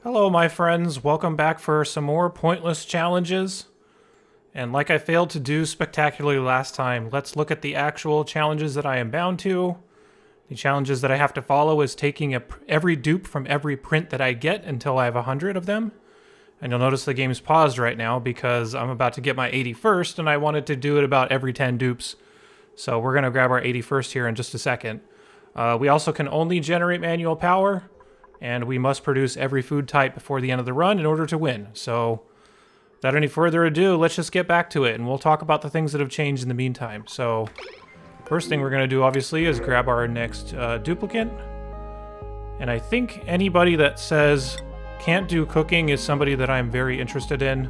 Hello, my friends. Welcome back for some more pointless challenges. And like I failed to do spectacularly last time, let's look at the actual challenges that I am bound to. The challenges that I have to follow is taking every dupe from every print that I get until I have 100 of them. And you'll notice the game's paused right now because I'm about to get my 81st, and I wanted to do it about every 10 dupes. So we're going to grab our 81st here in just a second. We also can only generate manual power, and we must produce every food type before the end of the run in order to win. So without any further ado, let's just get back to it, and we'll talk about the things that have changed in the meantime. So first thing we're going to do, obviously, is grab our next duplicant. And I think anybody that says can't do cooking is somebody that I'm very interested in.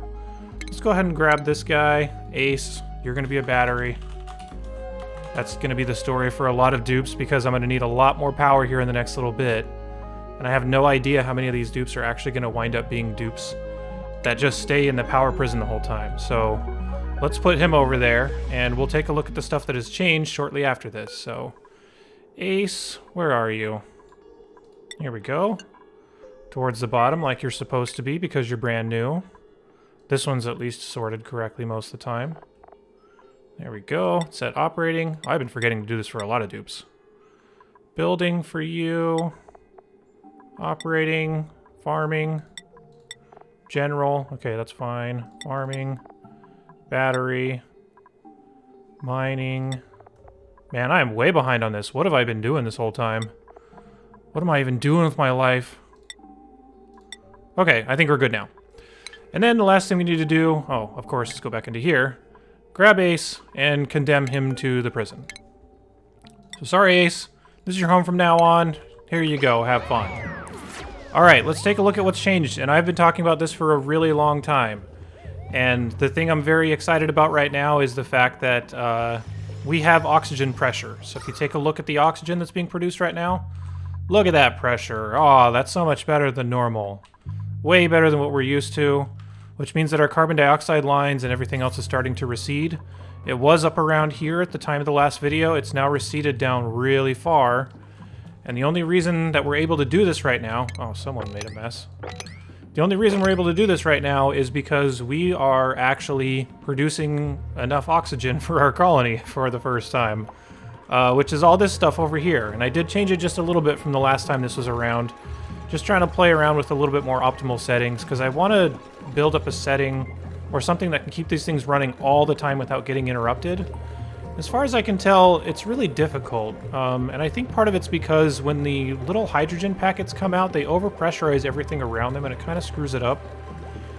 Let's go ahead and grab this guy. Ace, you're going to be a battery. That's going to be the story for a lot of dupes because I'm going to need a lot more power here in the next little bit. And I have no idea how many of these dupes are actually going to wind up being dupes that just stay in the power prison the whole time. So let's put him over there, and we'll take a look at the stuff that has changed shortly after this. So Ace, where are you? Here we go. Towards the bottom like you're supposed to be because you're brand new. This one's at least sorted correctly most of the time. There we go. Set operating. I've been forgetting to do this for a lot of dupes. Building for you. Operating, farming, general, okay, that's fine. Farming, battery, mining. Man, I am way behind on this. What have I been doing this whole time? What am I even doing with my life? Okay, I think we're good now. And then the last thing we need to do, oh, of course, let's go back into here. Grab Ace and condemn him to the prison. So sorry, Ace. This is your home from now on. Here you go, have fun. Alright, let's take a look at what's changed, and I've been talking about this for a really long time. And the thing I'm very excited about right now is the fact that we have oxygen pressure. So if you take a look at the oxygen that's being produced right now, look at that pressure. Oh, that's so much better than normal. Way better than what we're used to, which means that our carbon dioxide lines and everything else is starting to recede. It was up around here at the time of the last video. It's now receded down really far. And the only reason that we're able to do this right now... Oh, someone made a mess. The only reason we're able to do this right now is because we are actually producing enough oxygen for our colony for the first time. Which is all this stuff over here. And I did change it just a little bit from the last time this was around. Just trying to play around with a little bit more optimal settings, because I want to build up a setting or something that can keep these things running all the time without getting interrupted. As far as I can tell, it's really difficult, and I think part of it's because when the little hydrogen packets come out, they overpressurize everything around them, and it kind of screws it up.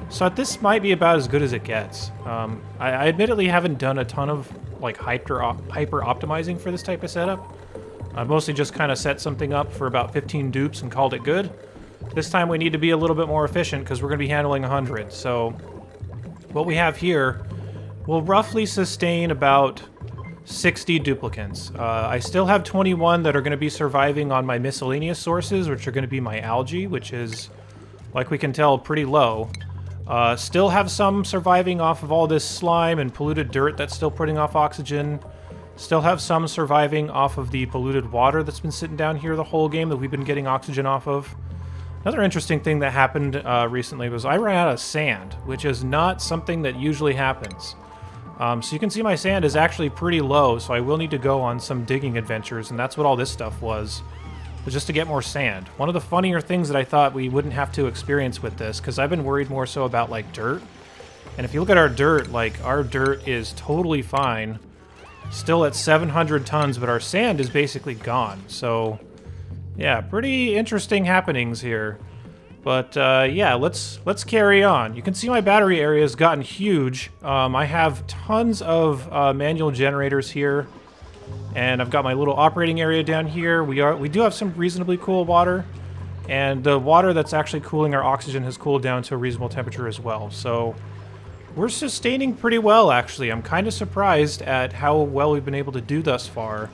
So this might be about as good as it gets. I admittedly haven't done a ton of like hyper optimizing for this type of setup. I've mostly just kind of set something up for about 15 dupes and called it good. This time we need to be a little bit more efficient because we're going to be handling 100. So what we have here will roughly sustain about 60 duplicants. I still have 21 that are going to be surviving on my miscellaneous sources, which are going to be my algae, which is, like we can tell, pretty low. Still have some surviving off of all this slime and polluted dirt that's still putting off oxygen. Still have some surviving off of the polluted water that's been sitting down here the whole game that we've been getting oxygen off of. Another interesting thing that happened recently was I ran out of sand, which is not something that usually happens. So you can see my sand is actually pretty low, so I will need to go on some digging adventures, and that's what all this stuff was just to get more sand. One of the funnier things that I thought we wouldn't have to experience with this, because I've been worried more so about, like, dirt. And if you look at our dirt, like, our dirt is totally fine, still at 700 tons, but our sand is basically gone. So, yeah, pretty interesting happenings here. But, yeah, let's carry on. You can see my battery area has gotten huge. I have tons of manual generators here. And I've got my little operating area down here. We do have some reasonably cool water. And the water that's actually cooling our oxygen has cooled down to a reasonable temperature as well. So we're sustaining pretty well, actually. I'm kind of surprised at how well we've been able to do thus far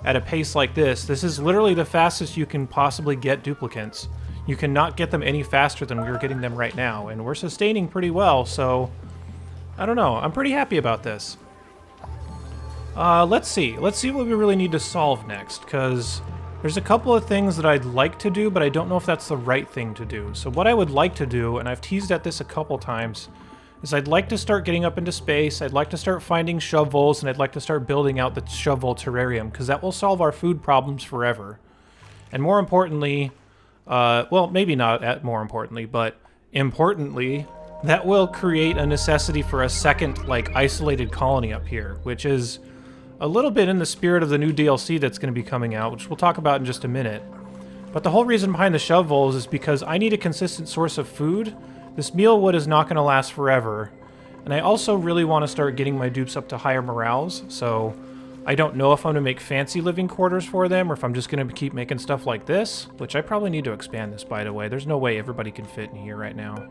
at a pace like this. This is literally the fastest you can possibly get duplicants. You cannot get them any faster than we are getting them right now, and we're sustaining pretty well, so I don't know. I'm pretty happy about this. Let's see what we really need to solve next, because There's a couple of things that I'd like to do, but I don't know if that's the right thing to do. So what I would like to do, and I've teased at this a couple times, is I'd like to start getting up into space, I'd like to start finding shove voles, and I'd like to start building out the shove vole terrarium, because that will solve our food problems forever. And more importantly, well, maybe not more importantly, but importantly, that will create a necessity for a second, like, isolated colony up here, which is a little bit in the spirit of the new DLC that's going to be coming out, which we'll talk about in just a minute. But the whole reason behind the shove voles is because I need a consistent source of food. This meal wood is not going to last forever. And I also really want to start getting my dupes up to higher morales, so I don't know if I'm going to make fancy living quarters for them or if I'm just going to keep making stuff like this, which I probably need to expand this, by the way. There's no way everybody can fit in here right now.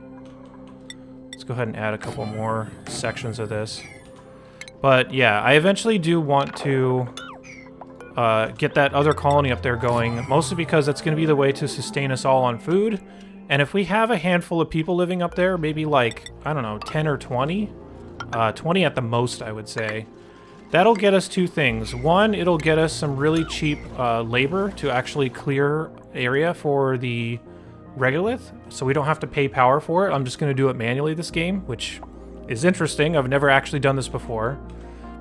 Let's go ahead and add a couple more sections of this. But yeah, I eventually do want to get that other colony up there going, mostly because that's going to be the way to sustain us all on food. And if we have a handful of people living up there, maybe like, I don't know, 10 or 20? 20 at the most, I would say. That'll get us two things. One, it'll get us some really cheap labor to actually clear area for the regolith, so we don't have to pay power for it. I'm just going to do it manually this game, which is interesting. I've never actually done this before.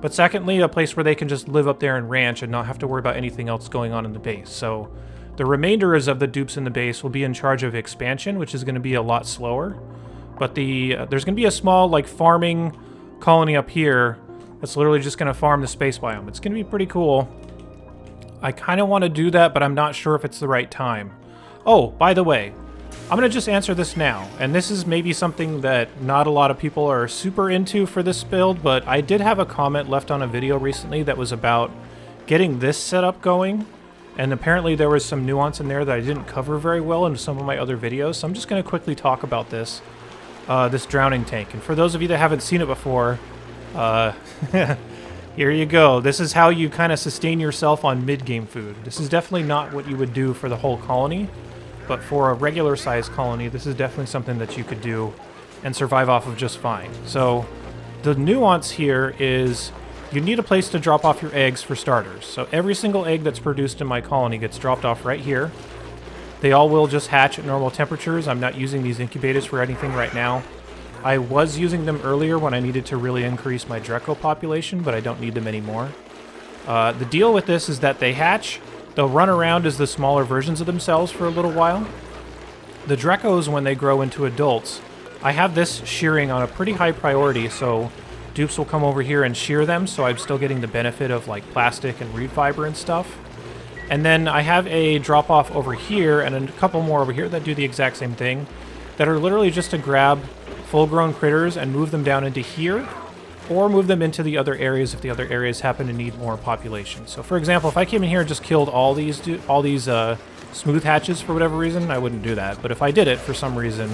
But secondly, a place where they can just live up there and ranch and not have to worry about anything else going on in the base. So the remainders of the dupes in the base will be in charge of expansion, which is going to be a lot slower. But there's going to be a small, like, farming colony up here that's literally just going to farm the space biome. It's going to be pretty cool. I kind of want to do that, but I'm not sure if it's the right time. Oh, by the way, I'm going to just answer this now, and this is maybe something that not a lot of people are super into for this build, but I did have a comment left on a video recently that was about getting this setup going, and apparently there was some nuance in there that I didn't cover very well in some of my other videos, so I'm just going to quickly talk about this, this drowning tank. And for those of you that haven't seen it before, here you go. This is how you kind of sustain yourself on mid-game food. This is definitely not what you would do for the whole colony. But for a regular size colony, this is definitely something that you could do and survive off of just fine. So the nuance here is you need a place to drop off your eggs for starters. So every single egg that's produced in my colony gets dropped off right here. They all will just hatch at normal temperatures. I'm not using these incubators for anything right now. I was using them earlier when I needed to really increase my Draco population, but I don't need them anymore. The deal with this is that they hatch. They'll run around as the smaller versions of themselves for a little while. The Dracos, when they grow into adults, I have this shearing on a pretty high priority, so dupes will come over here and shear them, so I'm still getting the benefit of, like, plastic and reed fiber and stuff. And then I have a drop-off over here and a couple more over here that do the exact same thing, that are literally just to grab full-grown critters and move them down into here, or move them into the other areas if the other areas happen to need more population. So, for example, if I came in here and just killed all these smooth hatches for whatever reason, I wouldn't do that. But if I did it for some reason,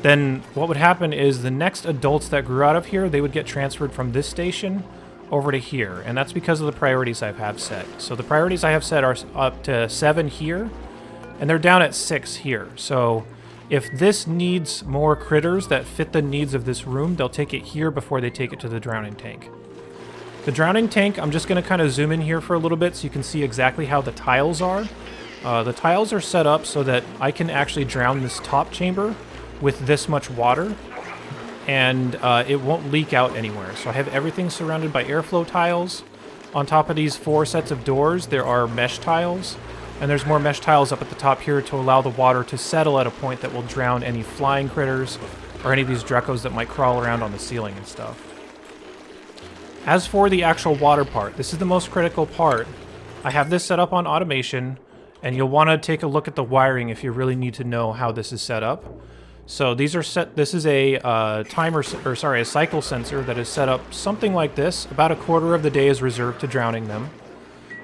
then what would happen is the next adults that grew out of here, they would get transferred from this station over to here. And that's because of the priorities I have set. So the priorities I have set are up to 7 here, and they're down at 6 here. So if this needs more critters that fit the needs of this room, they'll take it here before they take it to the drowning tank. The drowning tank, I'm just going to kind of zoom in here for a little bit so you can see exactly how the tiles are. The tiles are set up so that I can actually drown this top chamber with this much water, and it won't leak out anywhere. So I have everything surrounded by airflow tiles. On top of these 4 sets of doors, there are mesh tiles. And there's more mesh tiles up at the top here to allow the water to settle at a point that will drown any flying critters or any of these Dracos that might crawl around on the ceiling and stuff. As for the actual water part, this is the most critical part. I have this set up on automation, and you'll want to take a look at the wiring if you really need to know how this is set up. So these are set. This is a a cycle sensor that is set up something like this. About a quarter of the day is reserved to drowning them.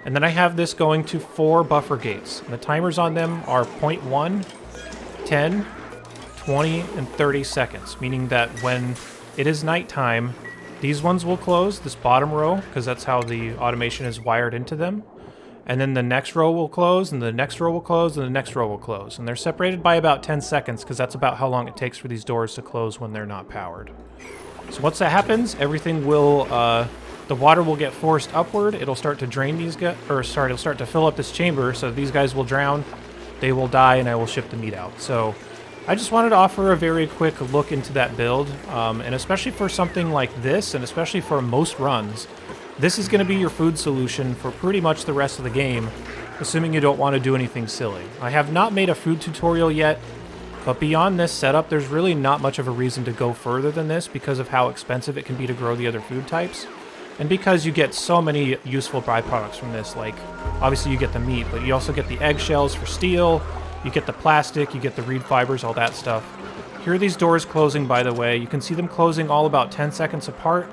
And then I have this going to 4 buffer gates. And the timers on them are 0.1, 10, 20, and 30 seconds, meaning that when it is nighttime, these ones will close, this bottom row, because that's how the automation is wired into them. And then the next row will close, and the next row will close, and the next row will close. And they're separated by about 10 seconds, because that's about how long it takes for these doors to close when they're not powered. So once that happens, everything will the water will get forced upward. It'll start to drain these guys, or sorry, it'll start to fill up this chamber, so these guys will drown, they will die, and I will ship the meat out. So I just wanted to offer a very quick look into that build, and especially for something like this, and especially for most runs, this is going to be your food solution for pretty much the rest of the game, assuming you don't want to do anything silly. I have not made a food tutorial yet, but beyond this setup, there's really not much of a reason to go further than this because of how expensive it can be to grow the other food types. And because you get so many useful byproducts from this, like, obviously you get the meat, but you also get the eggshells for steel, you get the plastic, you get the reed fibers, all that stuff. Here are these doors closing, by the way. You can see them closing all about 10 seconds apart.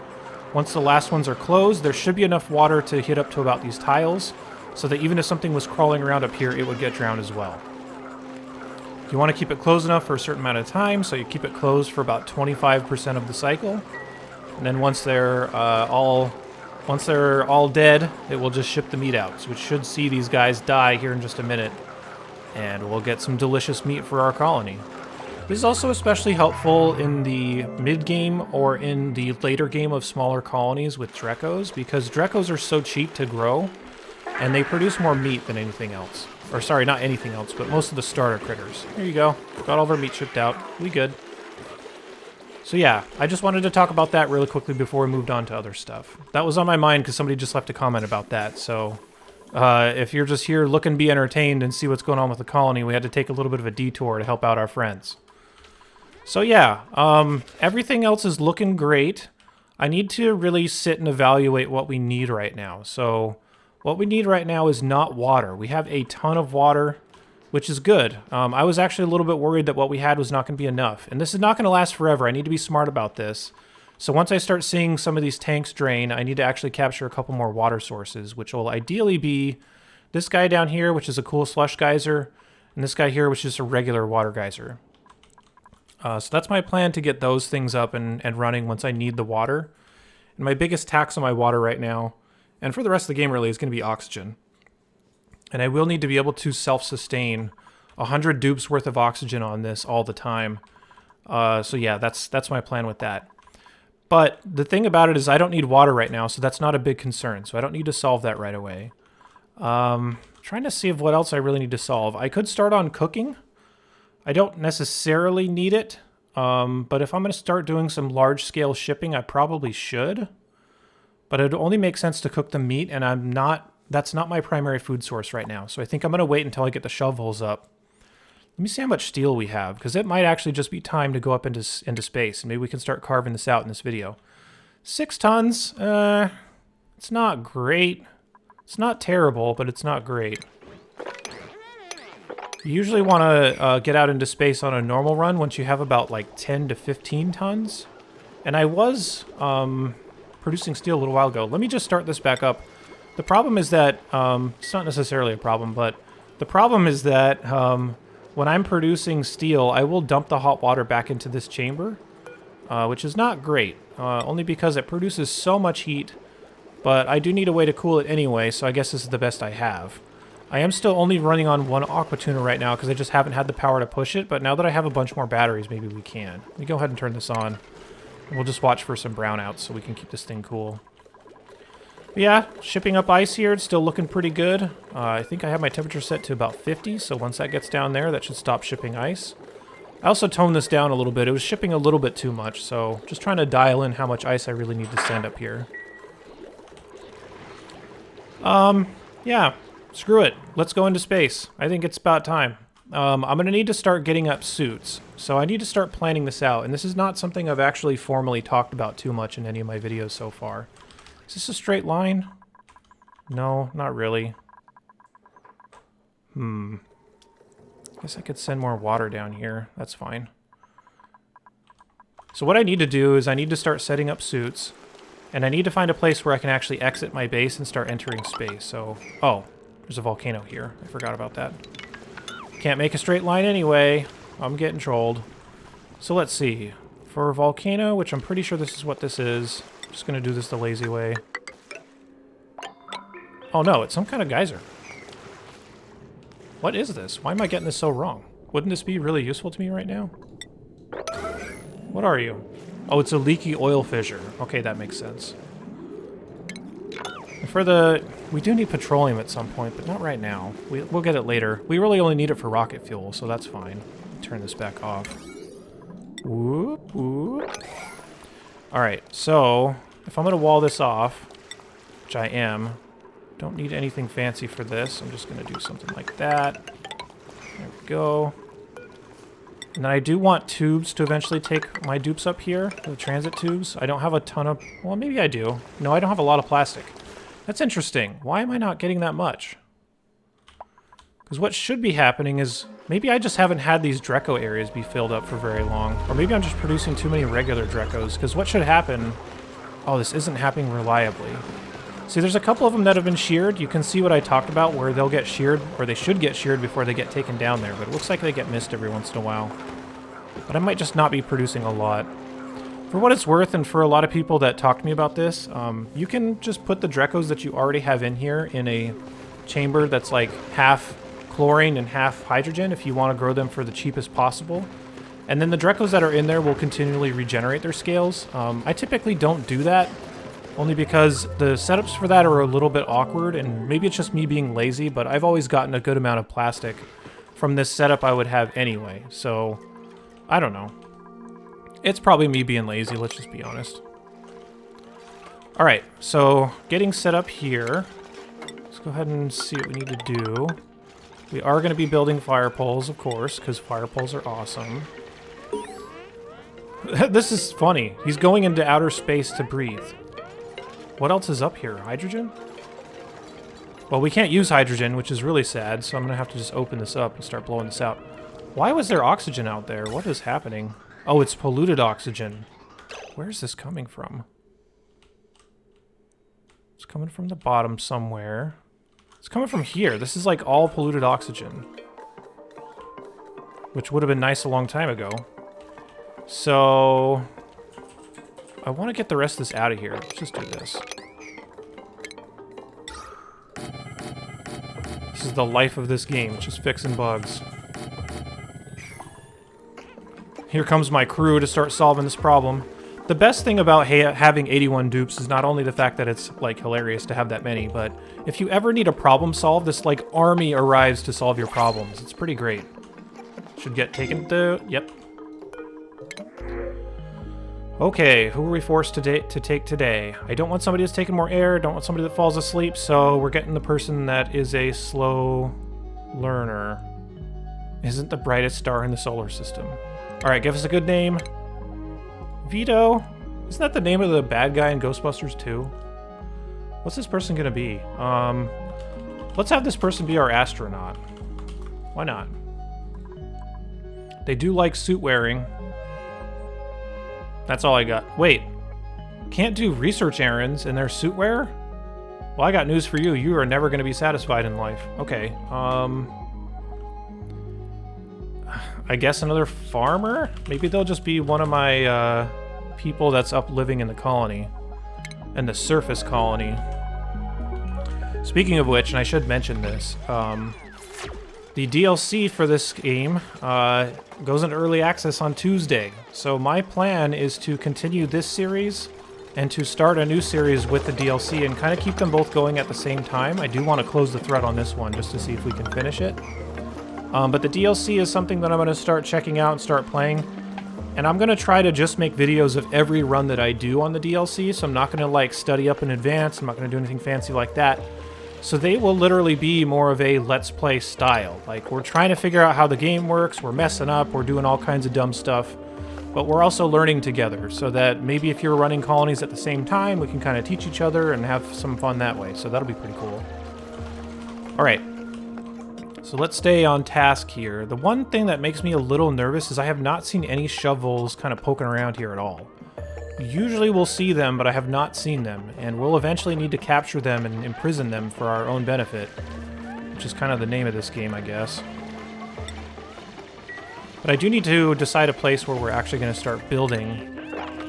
Once the last ones are closed, there should be enough water to hit up to about these tiles, so that even if something was crawling around up here, it would get drowned as well. You want to keep it closed enough for a certain amount of time, so you keep it closed for about 25% of the cycle. And then once they're all dead, it will just ship the meat out. So we should see these guys die here in just a minute, and we'll get some delicious meat for our colony. This is also especially helpful in the mid-game or in the later game of smaller colonies with Drekos, because Drekos are so cheap to grow, and they produce more meat than anything else. Or sorry, not anything else, but most of the starter critters. Here you go. Got all of our meat shipped out. We good. So yeah, I just wanted to talk about that really quickly before we moved on to other stuff. That was on my mind because somebody just left a comment about that, so if you're just here looking to be entertained and see what's going on with the colony, we had to take a little bit of a detour to help out our friends. So yeah, everything else is looking great. I need to really sit and evaluate what we need right now. So what we need right now is not water. We have a ton of water, which is good. I was actually a little bit worried that what we had was not going to be enough. And this is not going to last forever. I need to be smart about this. So once I start seeing some of these tanks drain, I need to actually capture a couple more water sources, which will ideally be this guy down here, which is a cool slush geyser, and this guy here, which is a regular water geyser. So that's my plan, to get those things up and running once I need the water. And my biggest tax on my water right now, and for the rest of the game really, is going to be oxygen. And I will need to be able to self-sustain 100 dupes worth of oxygen on this all the time. So yeah, that's my plan with that. But the thing about it is I don't need water right now, so that's not a big concern. So I don't need to solve that right away. Trying to see what else I really need to solve. I could start on cooking. I don't necessarily need it, but if I'm going to start doing some large-scale shipping, I probably should. But it would only make sense to cook the meat, and that's not my primary food source right now. So I think I'm going to wait until I get the shovels up. Let me see how much steel we have, because it might actually just be time to go up into space, and maybe we can start carving this out in this video. 6 tons, it's not great. It's not terrible, but it's not great. You usually want to get out into space on a normal run once you have about like 10 to 15 tons. And I was producing steel a little while ago. Let me just start this back up. The problem is that, it's not necessarily a problem, but the problem is that when I'm producing steel, I will dump the hot water back into this chamber, which is not great, only because it produces so much heat, but I do need a way to cool it anyway, so I guess this is the best I have. I am still only running on one aqua tuner right now because I just haven't had the power to push it, but now that I have a bunch more batteries, maybe we can. Let me go ahead and turn this on. We'll just watch for some brownouts so we can keep this thing cool. But yeah, shipping up ice here. It's still looking pretty good. I think I have my temperature set to about 50, so once that gets down there, that should stop shipping ice. I also toned this down a little bit. It was shipping a little bit too much, so just trying to dial in how much ice I really need to send up here. Yeah, screw it. Let's go into space. I think it's about time. I'm going to need to start getting up suits, so I need to start planning this out, and this is not something I've actually formally talked about too much in any of my videos so far. Is this a straight line? No, not really. Guess I could send more water down here. That's fine. So what I need to do is I need to start setting up suits, and I need to find a place where I can actually exit my base and start entering space. So, oh, there's a volcano here. I forgot about that. Can't make a straight line anyway. I'm getting trolled. So let's see. For a volcano, which I'm pretty sure this is what this is, I'm just going to do this the lazy way. Oh no, it's some kind of geyser. What is this? Why am I getting this so wrong? Wouldn't this be really useful to me right now? What are you? Oh, it's a leaky oil fissure. Okay, that makes sense. We do need petroleum at some point, but not right now. We'll get it later. We really only need it for rocket fuel, so that's fine. Turn this back off. Whoop, whoop. Alright, so if I'm going to wall this off, which I am, don't need anything fancy for this. I'm just going to do something like that. There we go. And then I do want tubes to eventually take my dupes up here, the transit tubes. I don't have a ton of... Well, maybe I do. No, I don't have a lot of plastic. That's interesting. Why am I not getting that much? Because what should be happening is... Maybe I just haven't had these Dreco areas be filled up for very long. Or maybe I'm just producing too many regular Drecos. Because what should happen... Oh, this isn't happening reliably. See, there's a couple of them that have been sheared. You can see what I talked about, where they'll get sheared, or they should get sheared before they get taken down there. But it looks like they get missed every once in a while. But I might just not be producing a lot. For what it's worth, and for a lot of people that talk to me about this, you can just put the Drecos that you already have in here in a chamber that's like half chlorine and half hydrogen if you want to grow them for the cheapest possible. And then the Drecos that are in there will continually regenerate their scales. I typically don't do that, only because the setups for that are a little bit awkward, and maybe it's just me being lazy, but I've always gotten a good amount of plastic from this setup I would have anyway, so I don't know. It's probably me being lazy, let's just be honest. Alright, so getting set up here. Let's go ahead and see what we need to do. We are going to be building fire poles, of course, because fire poles are awesome. This is funny. He's going into outer space to breathe. What else is up here? Hydrogen? Well, we can't use hydrogen, which is really sad, so I'm going to have to just open this up and start blowing this out. Why was there oxygen out there? What is happening? Oh, it's polluted oxygen. Where's this coming from? It's coming from the bottom somewhere. It's coming from here. This is like all polluted oxygen. Which would have been nice a long time ago. So... I want to get the rest of this out of here. Let's just do this. This is the life of this game, just fixing bugs. Here comes my crew to start solving this problem. The best thing about having 81 dupes is not only the fact that it's, like, hilarious to have that many, but if you ever need a problem solved, this, like, army arrives to solve your problems. It's pretty great. Should get taken to... Yep. Okay, who are we forced to take today? I don't want somebody that's taking more air, don't want somebody that falls asleep, so we're getting the person that is a slow learner. Isn't the brightest star in the solar system. Alright, give us a good name. Vito? Isn't that the name of the bad guy in Ghostbusters 2? What's this person gonna be? Let's have this person be our astronaut. Why not? They do like suit wearing. That's all I got. Wait. Can't do research errands in their suit wear? Well, I got news for you. You are never going to be satisfied in life. Okay. I guess another farmer? Maybe they'll just be one of my people that's up living in the colony. In the surface colony. Speaking of which, and I should mention this, the DLC for this game goes into early access on Tuesday. So my plan is to continue this series and to start a new series with the DLC and kind of keep them both going at the same time. I do want to close the thread on this one just to see if we can finish it. But the DLC is something that I'm going to start checking out and start playing. And I'm going to try to just make videos of every run that I do on the DLC. So I'm not going to like study up in advance. I'm not going to do anything fancy like that. So they will literally be more of a let's play style. Like, we're trying to figure out how the game works, we're messing up, we're doing all kinds of dumb stuff, but we're also learning together, so that maybe if you're running colonies at the same time, we can kind of teach each other and have some fun that way, so that'll be pretty cool. Alright, so let's stay on task here. The one thing that makes me a little nervous is I have not seen any shovels kind of poking around here at all. Usually we'll see them, but I have not seen them, and we'll eventually need to capture them and imprison them for our own benefit, which is kind of the name of this game, I guess. But I do need to decide a place where we're actually going to start building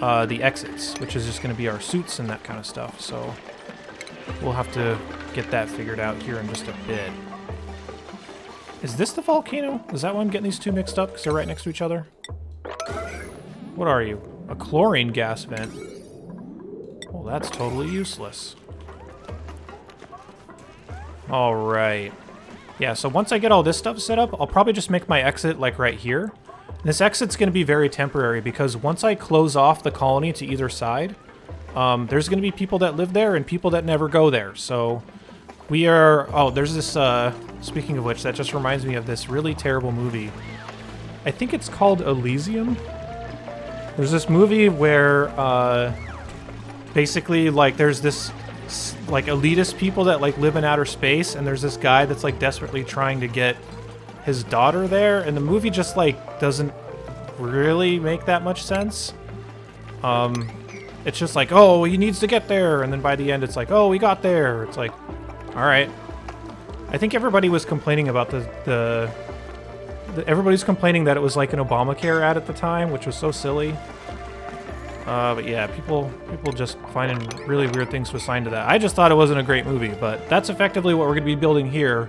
the exits, which is just going to be our suits and that kind of stuff, so we'll have to get that figured out here in just a bit. Is this the volcano? Is that why I'm getting these two mixed up, because they're right next to each other? What are you? A chlorine gas vent. Well, that's totally useless. Alright. Yeah, so once I get all this stuff set up, I'll probably just make my exit, like, right here. And this exit's going to be very temporary, because once I close off the colony to either side, there's going to be people that live there and people that never go there. So we are... Oh, there's this... Speaking of which, that just reminds me of this really terrible movie. I think it's called Elysium. There's this movie where, basically, like, there's this, like, elitist people that, like, live in outer space, and there's this guy that's, like, desperately trying to get his daughter there, and the movie just, like, doesn't really make that much sense. It's just like, oh, he needs to get there, and then by the end it's like, oh, he got there. It's like, alright. I think everybody was complaining about everybody's complaining that it was like an Obamacare ad at the time, which was so silly. But yeah, people just finding really weird things to assign to that. I just thought it wasn't a great movie, but that's effectively what we're going to be building here.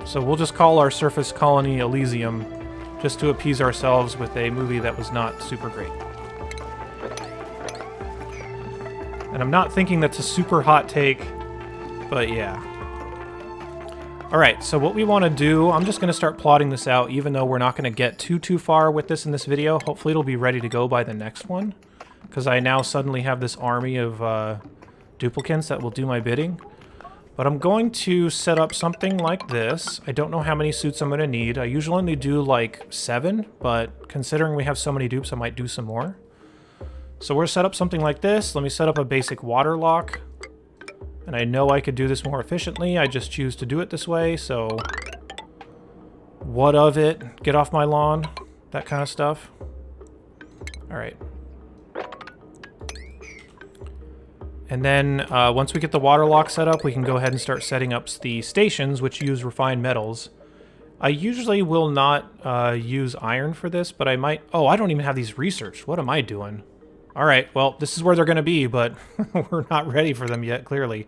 So we'll just call our surface colony Elysium, just to appease ourselves with a movie that was not super great. And I'm not thinking that's a super hot take, but yeah. Alright, so what we want to do, I'm just going to start plotting this out, even though we're not going to get too far with this in this video. Hopefully it'll be ready to go by the next one, because I now suddenly have this army of duplicants that will do my bidding. But I'm going to set up something like this. I don't know how many suits I'm going to need. I usually only do like 7, but considering we have so many dupes, I might do some more. So we're going to set up something like this. Let me set up a basic water lock. And I know I could do this more efficiently. I just choose to do it this way, so... What of it? Get off my lawn. That kind of stuff. Alright. And then, once we get the water lock set up, we can go ahead and start setting up the stations, which use refined metals. I usually will not use iron for this, but I might... Oh, I don't even have these researched. What am I doing? Alright, well, this is where they're going to be, but we're not ready for them yet, clearly.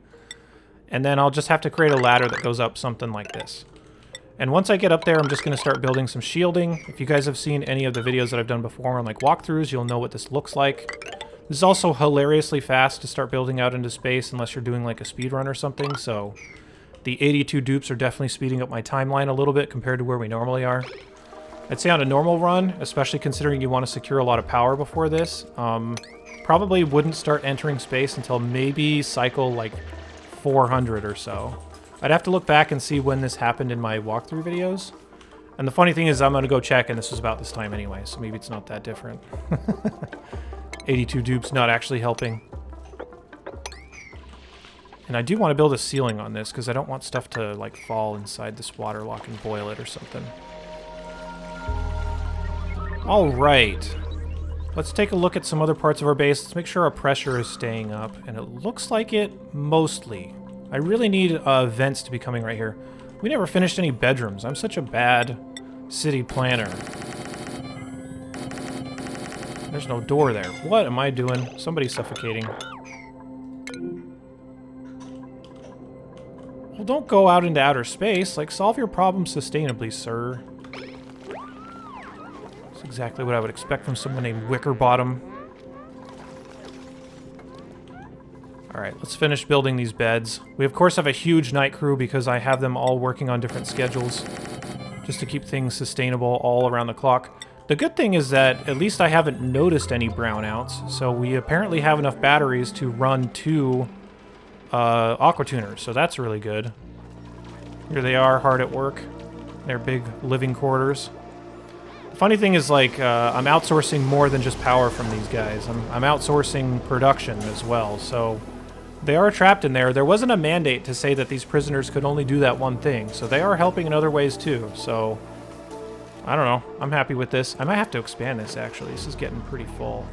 And then I'll just have to create a ladder that goes up something like this. And once I get up there, I'm just going to start building some shielding. If you guys have seen any of the videos that I've done before on like walkthroughs, you'll know what this looks like. This is also hilariously fast to start building out into space unless you're doing like a speed run or something, so the 82 dupes are definitely speeding up my timeline a little bit compared to where we normally are. I'd say on a normal run, especially considering you want to secure a lot of power before this, probably wouldn't start entering space until maybe cycle like 400 or so. I'd have to look back and see when this happened in my walkthrough videos. And the funny thing is I'm going to go check, and this was about this time anyway, so maybe it's not that different. 82 dupes not actually helping. And I do want to build a ceiling on this, because I don't want stuff to like fall inside this water lock and boil it or something. Alright. Let's take a look at some other parts of our base. Let's make sure our pressure is staying up, and it looks like it mostly. I really need vents to be coming right here. We never finished any bedrooms. I'm such a bad city planner. There's no door there. What am I doing? Somebody's suffocating. Well, don't go out into outer space. Like, solve your problems sustainably, sir. That's exactly what I would expect from someone named Wickerbottom. Alright, let's finish building these beds. We, of course, have a huge night crew because I have them all working on different schedules just to keep things sustainable all around the clock. The good thing is that at least I haven't noticed any brownouts, so we apparently have enough batteries to run 2 aqua tuners, so that's really good. Here they are, hard at work. Their big living quarters. The funny thing is, like, I'm outsourcing more than just power from these guys. I'm outsourcing production as well, so they are trapped in there. There wasn't a mandate to say that these prisoners could only do that one thing, so they are helping in other ways too, so I don't know. I'm happy with this. I might have to expand this, actually. This is getting pretty full.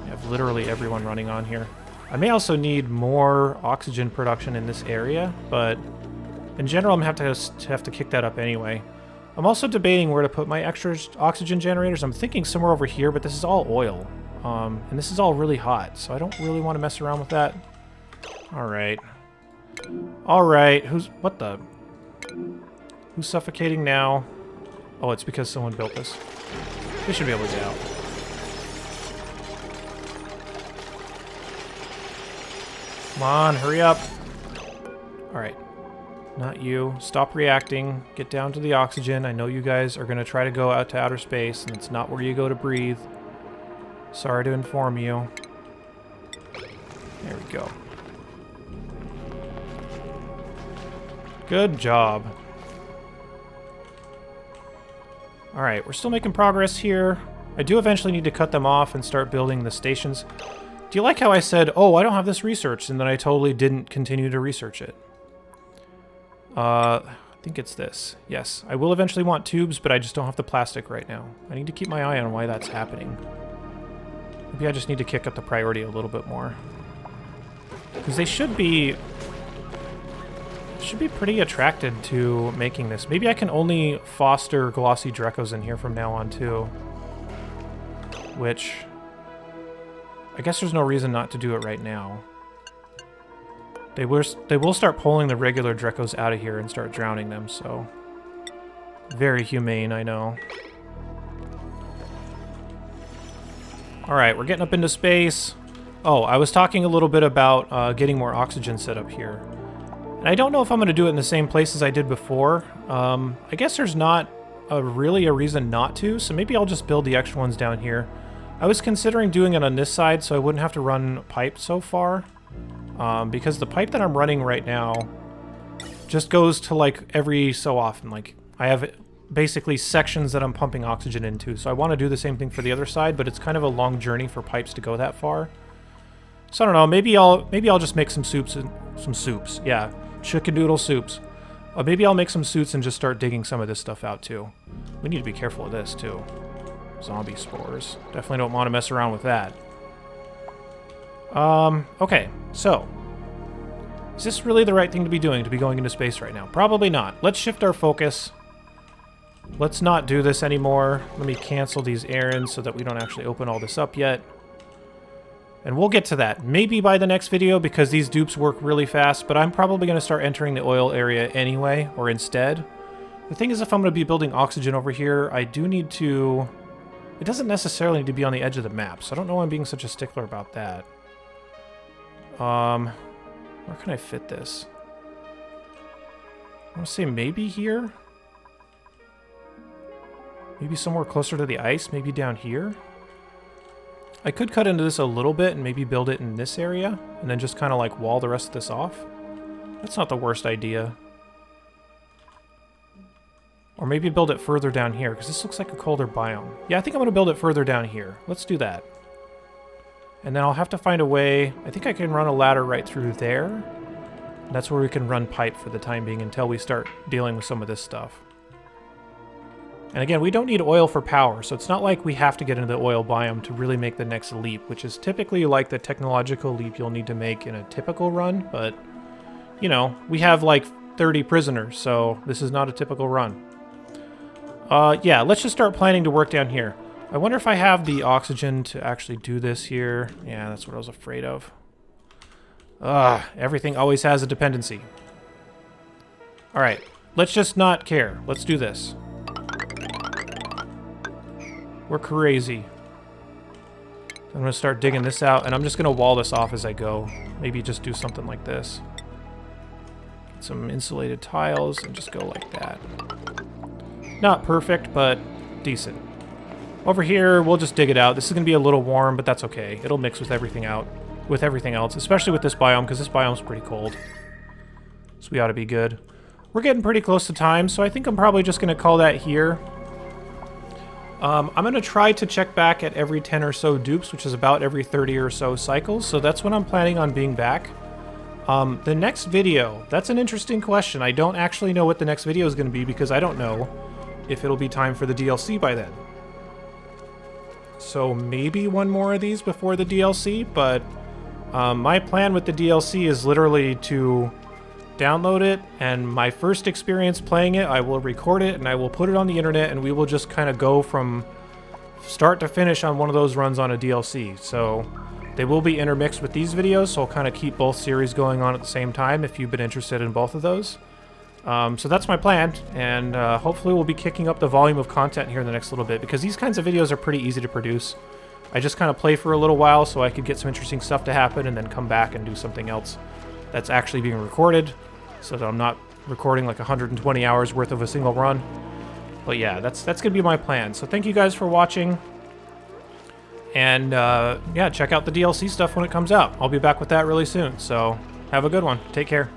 I have literally everyone running on here. I may also need more oxygen production in this area, but in general, I'm going to have to kick that up anyway. I'm also debating where to put my extra oxygen generators. I'm thinking somewhere over here, but this is all oil. And this is all really hot, so I don't really want to mess around with that. Alright. Alright, what the? Who's suffocating now? Oh, it's because someone built this. They should be able to get out. Come on, hurry up. Alright. Not you. Stop reacting. Get down to the oxygen. I know you guys are going to try to go out to outer space, and it's not where you go to breathe. Sorry to inform you. There we go. Good job. Alright, we're still making progress here. I do eventually need to cut them off and start building the stations. Do you like how I said, oh, I don't have this researched, and then I totally didn't continue to research it? I think it's this. Yes, I will eventually want tubes, but I just don't have the plastic right now. I need to keep my eye on why that's happening. Maybe I just need to kick up the priority a little bit more. Because they should be pretty attracted to making this. Maybe I can only foster glossy Drecos in here from now on, too. Which, I guess there's no reason not to do it right now. They will start pulling the regular Drecos out of here and start drowning them, so... Very humane, I know. Alright, we're getting up into space. Oh, I was talking a little bit about getting more oxygen set up here. And I don't know if I'm going to do it in the same place as I did before. I guess there's not really a reason not to, so maybe I'll just build the extra ones down here. I was considering doing it on this side so I wouldn't have to run pipe so far. Because the pipe that I'm running right now just goes to like every so often. Like I have basically sections that I'm pumping oxygen into. So I want to do the same thing for the other side, but it's kind of a long journey for pipes to go that far. So I don't know, maybe I'll just make some soups and some soups. Yeah, chicken noodle soups. Maybe I'll make some suits and just start digging some of this stuff out too. We need to be careful of this too. Zombie spores. Definitely don't want to mess around with that. Okay, so. Is this really the right thing to be doing, to be going into space right now? Probably not. Let's shift our focus. Let's not do this anymore. Let me cancel these errands so that we don't actually open all this up yet. And we'll get to that. Maybe by the next video, because these dupes work really fast, but I'm probably going to start entering the oil area anyway, or instead. The thing is, if I'm going to be building oxygen over here, I do need to... It doesn't necessarily need to be on the edge of the map, so I don't know why I'm being such a stickler about that. Where can I fit this? I want to say maybe here? Maybe somewhere closer to the ice? Maybe down here? I could cut into this a little bit and maybe build it in this area, and then just kind of like wall the rest of this off. That's not the worst idea. Or maybe build it further down here, because this looks like a colder biome. Yeah, I think I'm going to build it further down here. Let's do that. And then I'll have to find a way... I think I can run a ladder right through there. And that's where we can run pipe for the time being until we start dealing with some of this stuff. And again, we don't need oil for power, so it's not like we have to get into the oil biome to really make the next leap, which is typically like the technological leap you'll need to make in a typical run, but, you know, we have like 30 prisoners, so this is not a typical run. Yeah, let's just start planning to work down here. I wonder if I have the oxygen to actually do this here. Yeah, that's what I was afraid of. Everything always has a dependency. Alright, let's just not care. Let's do this. We're crazy. I'm going to start digging this out, and I'm just going to wall this off as I go. Maybe just do something like this. Get some insulated tiles and just go like that. Not perfect, but decent. Over here, we'll just dig it out. This is going to be a little warm, but that's okay. It'll mix with everything else, especially with this biome, because this biome's pretty cold. So we ought to be good. We're getting pretty close to time, so I think I'm probably just going to call that here. I'm going to try to check back at every 10 or so dupes, which is about every 30 or so cycles, so that's when I'm planning on being back. The next video, that's an interesting question. I don't actually know what the next video is going to be, because I don't know if it'll be time for the DLC by then. So maybe one more of these before the DLC, but my plan with the DLC is literally to download it, and my first experience playing it, I will record it and I will put it on the internet, and we will just kind of go from start to finish on one of those runs on a DLC. So they will be intermixed with these videos, so I'll kind of keep both series going on at the same time if you've been interested in both of those. So that's my plan, and hopefully we'll be kicking up the volume of content here in the next little bit, because these kinds of videos are pretty easy to produce. I just kind of play for a little while so I could get some interesting stuff to happen and then come back and do something else that's actually being recorded. so that I'm not recording like 120 hours worth of a single run. But yeah, that's gonna be my plan. So thank you guys for watching. And yeah, check out the DLC stuff when it comes out. I'll be back with that really soon. So have a good one. Take care.